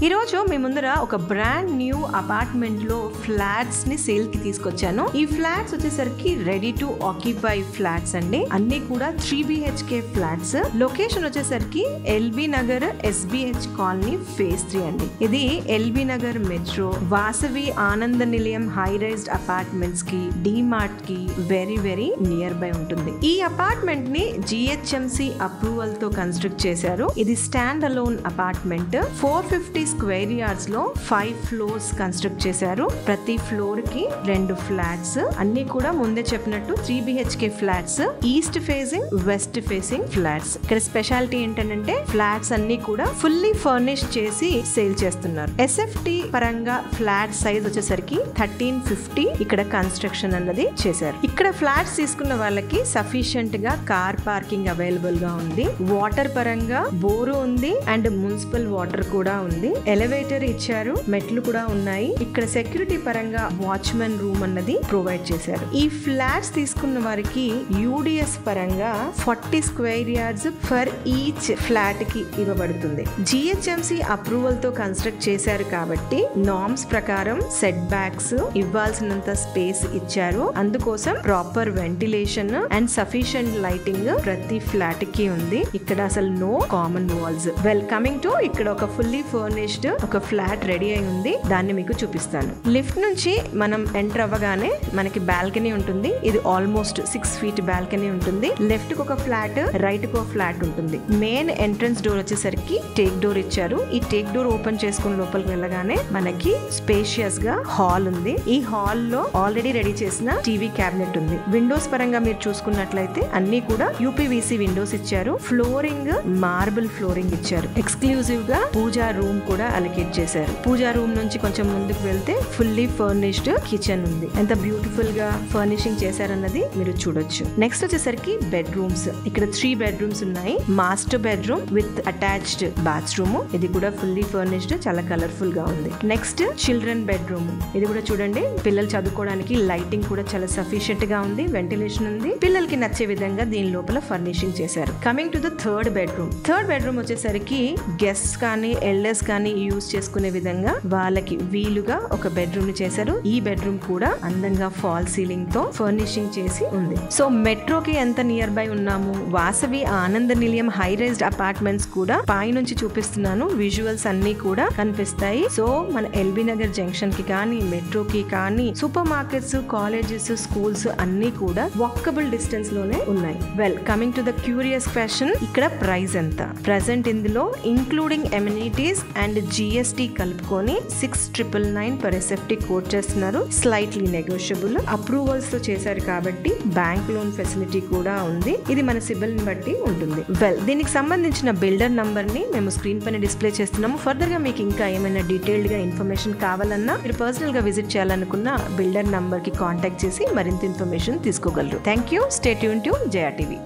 ఈరోజు మీ ముందర ఒక బ్రాండ్ న్యూ అపార్ట్మెంట్ లో ఫ్లాట్స్ ని సేల్ కి తీసుకొచ్చాను. ఈ ఫ్లాట్స్ వచ్చేసరికి రెడీ టు ఆక్యుపై ఫ్లాట్స్ అండి. అన్ని కూడా 3 BHK ఫ్లాట్స్. లొకేషన్ వచ్చేసరికి LB Nagar SBH colony phase 3 అండి. ఇది ఎల్బీ నగర్ మెట్రో, వాసవి ఆనంద నిలయం హై రైజ్డ్ అపార్ట్మెంట్స్ కి, డిమార్ట్ కి వెరీ వెరీ నియర్ బై ఉంటుంది. ఈ అపార్ట్మెంట్ ని GHMC అప్రూవల్ తో కన్స్ట్రక్ట్ చేశారు. ఇది stand alone apartment. 450 square yards లో 5 ఫ్లోర్స్ కన్స్ట్రక్ట్ చేశారు. ప్రతి ఫ్లోర్ కి 2 ఫ్లాట్స్. అన్ని కూడా ముందే చెప్పినట్టు 3 BHK flats, east facing, west facing flats. ఇక్కడ స్పెషాలిటీ ఏంటంటే ఫ్లాట్స్ అన్ని కూడా ఫుల్లీ ఫర్నిష్ చేసి సేల్ చేస్తున్నారు. SFT పరంగా ఫ్లాట్ సైజ్ వచ్చేసరికి 1350 ఇక్కడ కన్స్ట్రక్షన్ అన్నది చేశారు. ఇక్కడ ఫ్లాట్స్ తీసుకున్న వాళ్ళకి సఫిషియెంట్ గా కార్ పార్కింగ్ అవైలబుల్ గా ఉంది. వాటర్ పరంగా బోరు ఉంది అండ్ మున్సిపల్ వాటర్ కూడా ఉంది. ఎలివేటర్ ఇచ్చారు, మెట్లు కూడా ఉన్నాయి. ఇక్కడ సెక్యూరిటీ పరంగా వాచ్మెన్ రూమ్ అన్నది ప్రొవైడ్ చేశారు. ఈ ఫ్లాట్స్ తీసుకున్న వారికి UDS పరంగా 40 square yards for each flat కి ఇవ్వబడుతుంది. GHMC అప్రూవల్ తో కన్స్ట్రక్ట్ చేశారు కాబట్టి నార్మ్స్ ప్రకారం సెట్ బ్యాక్స్ ఇవ్వాల్సినంత స్పేస్ ఇచ్చారు. అందుకోసం proper ventilation and sufficient lighting ప్రతి ఫ్లాట్ కి ఉంది. ఇక్కడ అసలు no common walls. Coming to ఇక్కడ ఒక ఫుల్లీ ఫర్నిష్డ్ ఒక ఫ్లాట్ రెడీ అయి ఉంది. దాన్ని మీకు చూపిస్తాను. లిఫ్ట్ నుంచి మనం ఎంటర్ అవ్వగానే మనకి బాల్కనీ ఉంటుంది. ఇది ఆల్మోస్ట్ 6 feet బాల్కనీ ఉంటుంది. లెఫ్ట్ కి ఒక ఫ్లాట్, రైట్ కి ఒక ఫ్లాట్ ఉంటుంది. మెయిన్ ఎంట్రన్స్ డోర్ వచ్చేసరికి టేక్ డోర్ ఇచ్చారు. ఈ టేక్ డోర్ ఓపెన్ చేసుకుని లోపలికి వెళ్ళగానే మనకి స్పేషియస్ గా హాల్ ఉంది. ఈ హాల్ లో ఆల్రెడీ రెడీ చేసిన టీవీ క్యాబినెట్ ఉంది. విండోస్ పరంగా మీరు చూసుకున్నట్లయితే అన్ని కూడా UPVC విండోస్ ఇచ్చారు. ఫ్లోరింగ్ మార్బుల్ ఫ్లోరింగ్ ఇచ్చారు. ఎక్స్క్లూజివ్ గా పూజా రూమ్ కూడా అలొకేట్ చేశారు. పూజా రూమ్ నుంచి కొంచెం ముందుకు వెళ్తే ఫుల్లీ ఫర్నిష్డ్ కిచెన్ ఉంది. ఎంత బ్యూటిఫుల్ గా ఫర్నిషింగ్ చేశారన్నది మీరు చూడొచ్చు. నెక్స్ట్ వచ్చేసరికి బెడ్రూమ్స్. ఇక్కడ 3 బెడ్రూమ్స్ ఉన్నాయి. Master bedroom with attached bathroom. ఇది కూడా ఫుల్లీ ఫర్నిష్డ్, చాలా కలర్ఫుల్ గా ఉంది. Next children bedroom. ఇది కూడా చూడండి, పిల్లలు చదువుకోవడానికి లైటింగ్ కూడా చాలా సఫిషియెంట్ గా ఉంది. వెంటిలేషన్ ఉంది. పిల్లలకి నచ్చే విధంగా దీని లోపల ఫర్నిషింగ్ చేశారు. Coming to the third bedroom. Third bedroom వచ్చేసరికి గెస్ట్స్ కానీ ఎల్డర్స్ కానీ యూజ్ చేసుకునే విధంగా వాళ్ళకి వీలుగా ఒక బెడ్రూమ్ ని చేశారు. ఈ బెడ్రూమ్ కూడా అందంగా ఫాల్ సీలింగ్ తో ఫర్నిషింగ్ చేసి ఉంది. సో మెట్రోకి ఎంత నియర్ బై ఉన్నాము. వాసవి ఆనంద నిలయం హై రైజ్డ్ అపార్ట్మెంట్స్ కూడా పై నుంచి చూపిస్తున్నాను. విజువల్స్ అన్ని కూడా కనిపిస్తాయి. సో మన ఎల్బీ నగర్ జంక్షన్ కి కానీ, మెట్రోకి కానీ, సూపర్ మార్కెట్స్, కాలేజెస్, స్కూల్స్ అన్ని కూడా వాకబుల్ డిస్టెన్స్ లోనే ఉన్నాయి. Coming to the curious question, ఇక్కడ ప్రైస్ ఎంత? ప్రెసెంట్ ఇందులో ఇంక్లూడింగ్ ఎమ్యూనిటీస్ అండ్ GST కలుపుకొని 6,999 per SFT కోట్ చేస్తున్నారు. Slightly negotiable. అప్రూవల్స్ తో చేశారు కాబట్టి బ్యాంక్ లోన్ ఫెసిలిటీ కూడా ఉంది. ఇది మన సిబిల్ ని బట్టి ఉంటుంది. దీనికి సంబంధించిన బిల్డర్ నంబర్ ని మేము స్క్రీన్ పైన డిస్ప్లే చేస్తున్నాము. ఫర్దర్ గా మీకు ఇంకా ఏమైనా డీటెయిల్డ్ గా ఇన్ఫర్మేషన్ కావాలన్నా మీరు పర్సనల్ గా విజిట్ చేయాలనుకున్న బిల్డర్ నంబర్ కి కాంటాక్ట్ చేసి మరింత ఇన్ఫర్మేషన్ తీసుకోగలరు. Thank you. Stay tune to Jaya TV.